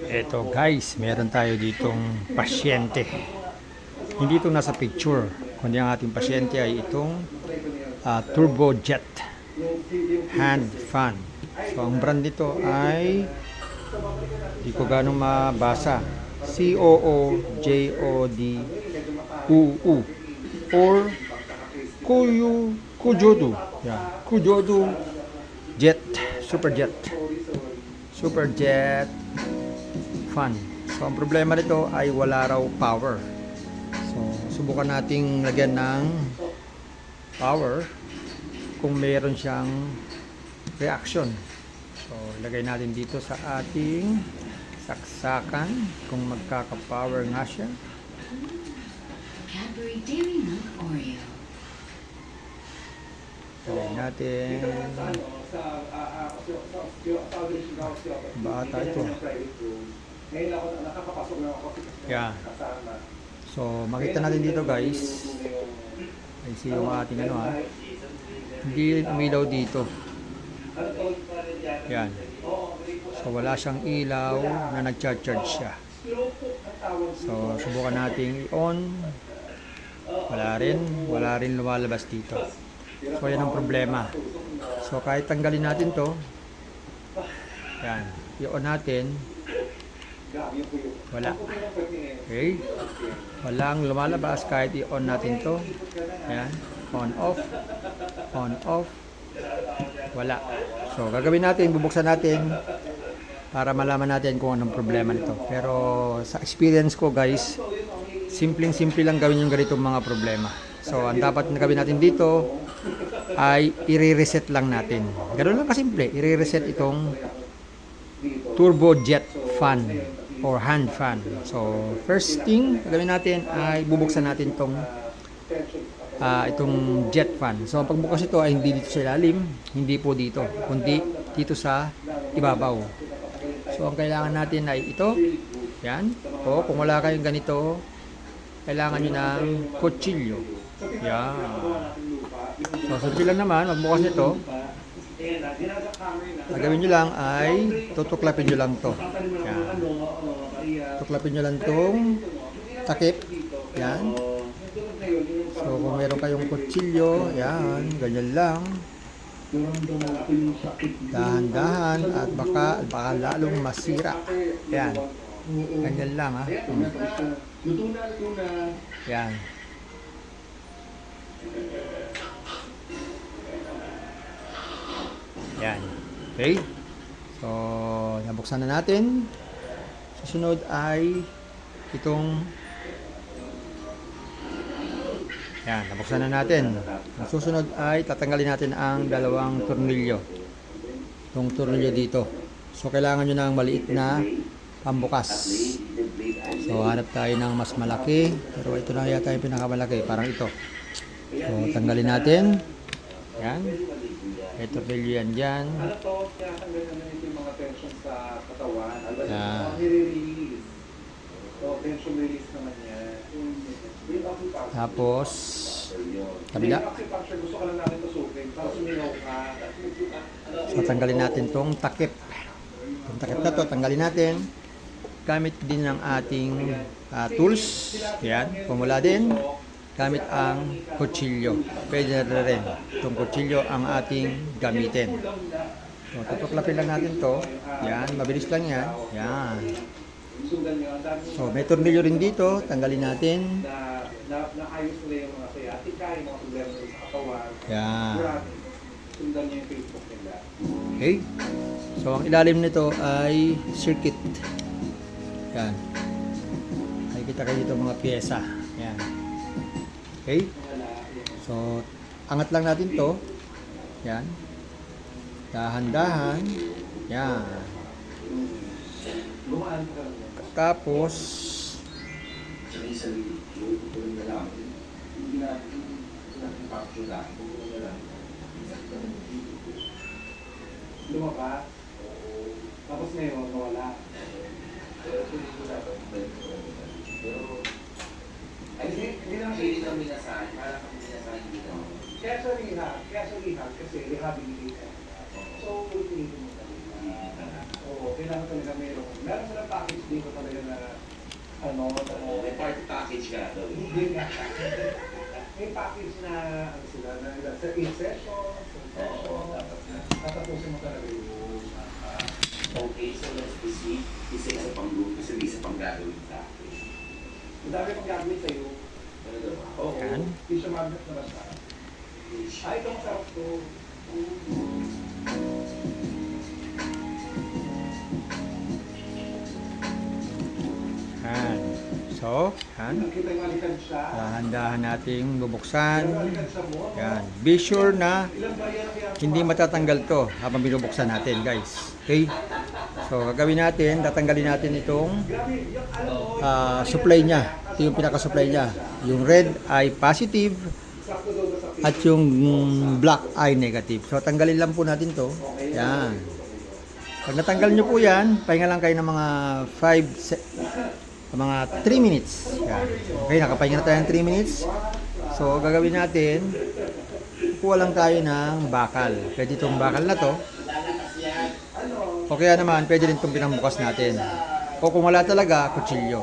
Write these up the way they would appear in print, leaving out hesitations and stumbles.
Eto guys, meron tayo ditong pasyente. Hindi ito nasa picture, kundi ang ating pasyente ay itong Turbojet hand fan. So ang brand nito ay di ko ganong mabasa, COOJODUU or Kujodu. Yan, Kujodu Jet, Superjet fan. So ang problema nito ay wala raw power. So subukan nating lagyan ng power kung meron siyang reaction. So lagay natin dito sa ating saksakan kung magkaka-power nga siya. Cadbury Dairy Milk Oreo. Lagay natin. Bata ito. Yeah. So makita natin dito guys. Ay see yung ating hindi rin umilaw dito. Yan. So wala siyang ilaw na nag-charge siya. So subukan nating i-on. Wala rin lumalabas dito. So yan ang problema. So kahit tanggalin natin to, yan, i-on natin, wala. Okay? Walang lumalabas kahit i-on natin to. Yan, on off, wala. So gagawin natin, bubuksan natin para malaman natin kung anong problema nito. Pero sa experience ko guys, simpleng-simple lang gawin yung ganitong mga problema. So ang dapat na gawin natin dito ay i-reset lang natin. Ganoon lang kasimple, i-reset itong Turbojet fan or hand fan. So first thing gagawin natin ay bubuksan natin itong jet fan. So ang pagbukas ito ay hindi dito sa ilalim, hindi po dito, kundi dito sa ibabaw. So ang kailangan natin ay ito. Yan. O kung wala kayong ganito, kailangan nyo ng kutsilyo. Yan. So simple lang naman, magbukas nito. Gagawin nyo lang ay tutuklapin nyo lang to. Yan. Tuklapin nyo lang tong takip. Yan. So kung meron kayong kutsilyo, yan, ganyan lang. Dahan-dahan at baka lalong masira. Yan. Ganyan lang ha. Yan. Yan. Okay. So, nabuksan na natin. Susunod ay itong yan, nabuksan na natin. Ang susunod ay tatanggalin natin ang dalawang tornilyo. Itong tornilyo dito. So, kailangan nyo ng maliit na pambukas. So, hanap tayo ng mas malaki. Pero ito na yata yung pinakamalaki. Parang ito. So, tanggalin natin. Yan. May tornilyo yan dyan. Yan. Tapos kabila. So tanggalin natin tong takip. Yung takip na to, tanggalin natin. Gamit din ng ating tools. Yan, pumula din. Gamit ang kutsilyo. Pwede na rin. Itong kutsilyo ang ating gamitin. So tutuklapin lang natin to. Yan, mabilis lang yan. Yan. So may tornilyo rin dito. Tanggalin natin. Naayos nila yung mga sciatica, yung mga problema sa katawan. Yan. Sundan niyo yung Facebook nila. Okay. So ang ilalim nito ay circuit. Yan. Nakikita kayo dito mga pyesa. Yan. Okay. So angat lang natin to. Yan. Dahan-dahan. Yan. Tapos lumapas. Tapos ngayon, nawala. Ay, hindi lang siya minasahan. Parang kami minasahan dito. Kaya sa rehab, kasi rehabilitation. So, ulitin mo talaga. Oo, kailangan talaga meron silang package dito talaga na ano, May party package ka daw. hindi nga. May package na ano sila na sa in-session, Oo, dapat na. tatapusin mo talaga yung Okay, so let's proceed. Isa pang-group, isa pang-gagawin sa akin. ang dami pang gagawin sa'yo. Talaga ba? Oo. Yan. Tissue magnet na basta. Ay, ito masarap to. Yan. So, yan. Nakita yung alikad siya. Dahan-dahan nating bubuksan. Pero alikad siya mo. Yan. Be sure na Ilang ba yan kaya? hindi matatanggal to habang binubuksan natin, guys. Okay? So, gagawin natin, tatanggalin natin itong Grabe, yung alam mo, supply niya. Ito yung pinaka-supply niya. Yung red ay positive sakto doon sa at yung black ay negative. So, tanggalin lang po natin to. Yan. Pag natanggal nyo po yan, pahinga lang kayo ng mga 3 minutes. Yan. Okay, nakapahinga na tayo ng 3 minutes. So, gagawin natin, kuha lang tayo ng bakal. Pwede itong bakal na to. O kaya naman, pwede rin itong pinambukas natin. O kung wala talaga, kutsilyo.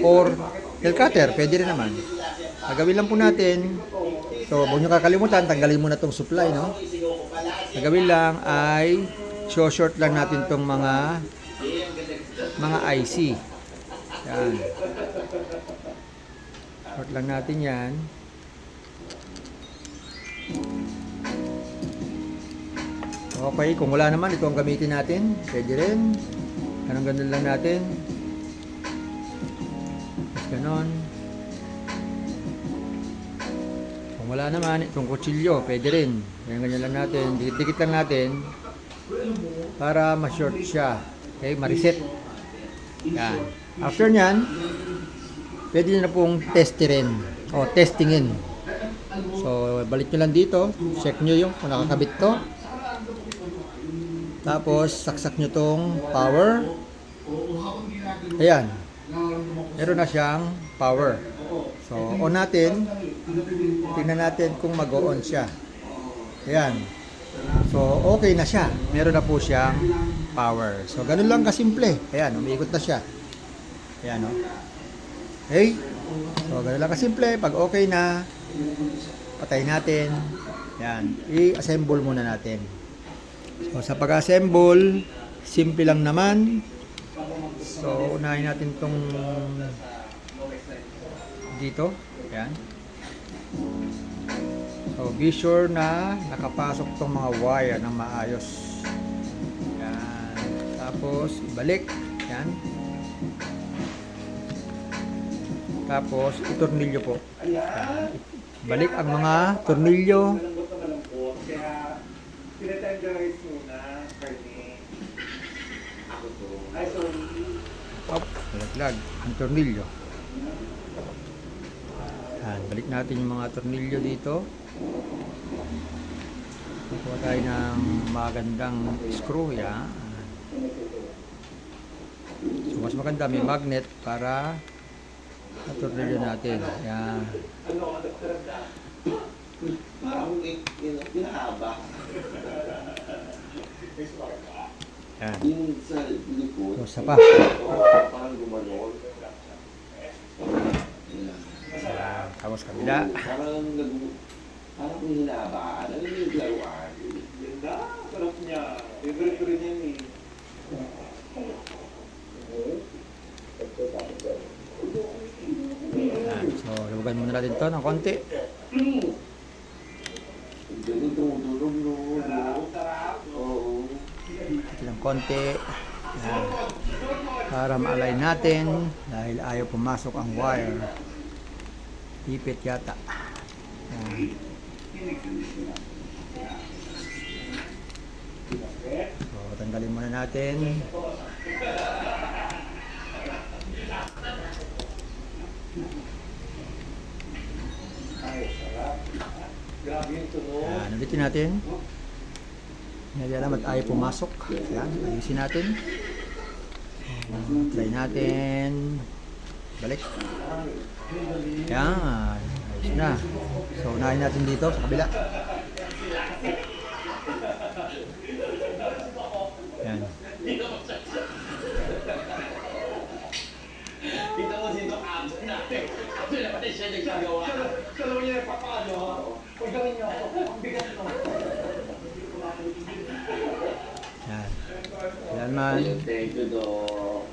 Or nail cutter, pwede rin naman. Gagawin lang po natin. So, huwag nyo kakalimutan, tanggalin muna itong supply, no? Gagawin lang ay short lang natin itong mga IC. Yan. Short lang natin yan. Okay, kung wala naman, ito ang gamitin natin. Pwede rin. Ganun lang natin. Tapos ganon. Kung wala naman, itong kutsilyo, pwede rin. Ganyan lang natin. Dikit-dikit lang natin para ma-short siya. Okay, ma-reset. Yan. After nyan, pwede nyo na pong testerin o testingin. So, balik nyo lang dito. Check nyo yung kung nakakabit to. Tapos, saksak nyo tong power. Ayan. Meron na siyang power. So, on natin. Tingnan natin kung mag-on siya. Ayan. So, okay na siya. Meron na po siyang power. So, ganun lang kasimple. Ayan, umiikot na siya. Ayan, o. Okay? So, ganun lang kasimple. Pag okay na, patay natin. Ayan. I-assemble muna natin. So, sa pag-assemble, simple lang naman. So, unahin natin itong dito. Ayan. So, be sure na nakapasok itong mga wire ng maayos. Ayan. Tapos, ibalik. Ayan. Tapos, itornilyo po. Ayan. Balik ang mga tornilyo. malambot na malambot. Kaya, tinatenderize muna, Carne. Ako to. Ay, sorry. Up, nalaglag ang tornilyo. Ayan, balik natin yung mga tornilyo dito. Kuha tayo ng magandang screw. Yan. So, mas maganda may magnet para sa tornilyo natin. Yan. Parang pinahaba. Yan. Yung sa likod. So, isa pa. Parang gumanon. Yan. Tapos kabila. Parang kung hinabaan. Ano yung laruan? Ganda, sarap niya. Favorite ko rin yan eh. Yan. So, luwagan muna natin to ng konti. Ganun tumutulog no. Oo. Ito ng konti. Yan. Para ma-align natin dahil ayaw pumasok ang wire. Ipit yata. Yan. So, tanggalin muna natin. Grabe yung tunog. Yan, ulitin natin. Hindi alam at ayaw pumasok. Yan, ayusin natin. Try natin. Balik. Yan, ayos na. So, unahin natin dito sa kabila. Yan. Yan man. Thank you, Doc.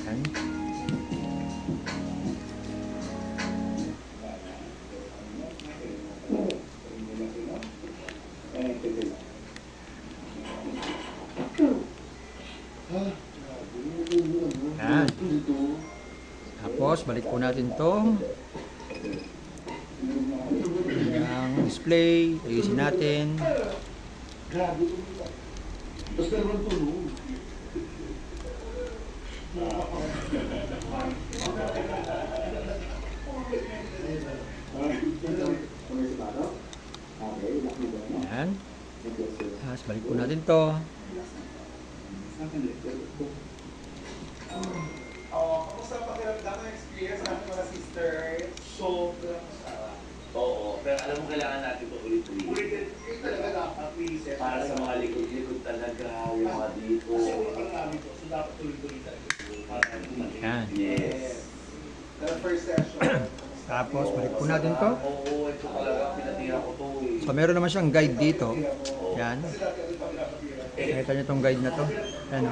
Yan. Yan. Tapos, balik po natin to. Yung display, ayusin natin. Basta naman to, no? Yan. Tapos, balik po natin to. Kamusta pakiramdam ang experience natin mga sister? Sobrang sarap. Oo, pero alam mo kailangan natin ito ulit-ulit. Ulitin, talaga dapat reset. Para sa mga likod-likod talaga, yung mga dito. Kasi utang namin to, so dapat tuloy-tuloy talaga. Yan. Yes. The first session. Tapos, balik po natin to. Oo, ito talaga, pinatira ko to eh. So, meron naman siyang guide dito. Yan. Kasi dati ano pa pinapatira. Nakita niyo tong guide na to. Yan. Oh.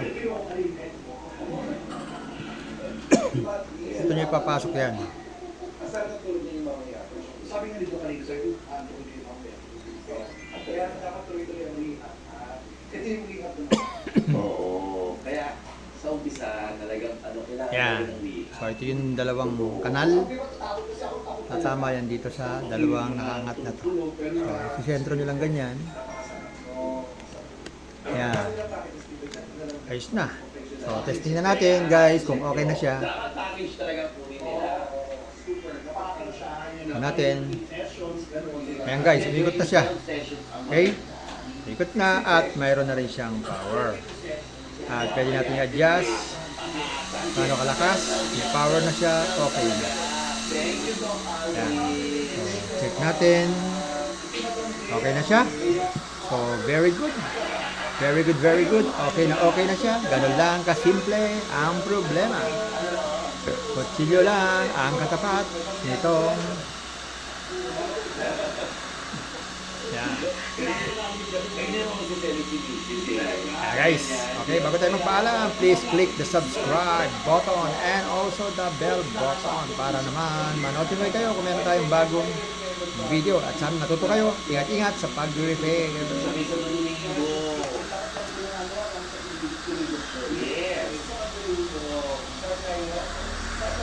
Ito niyo ipapasok yan. Asan na tulog niya yung mamaya? Sabi nga dito kanina, sir, tulog niya yung mamaya. Kaya dapat tuloy-tuloy ang rehab. Ito yung rehab naman. Oo, kaya sa umpisa, talagang ano, kailangan Yan. talaga ng week. So, ito yung dalawang kanal. Tatama yan dito sa dalawang nakaangat na to. So, sisentro nyo lang ganyan. Yan. Ayos na. So, testing na natin guys kung okay na siya. Dapat package talaga kunin nila. Ito natin. Ayan guys, umikot na siya. Okay? Umikot na at mayroon na rin siyang power. At pwede natin i-adjust. Paano kalakas? May power na siya. Okay na. Yan. So, check natin. Okay na siya. So, very good. Very good, very good. Okay na siya. Ganun lang kasimple ang problema. Kutsilyo lang ang katapat nitong yan. Guys, okay, bago tayo magpaalam, please click the subscribe button and also the bell button para naman ma-notify kayo kung meron tayong bagong video at sana natuto kayo. Ingat-ingat sa pag-repair. Sabi sa Domingo,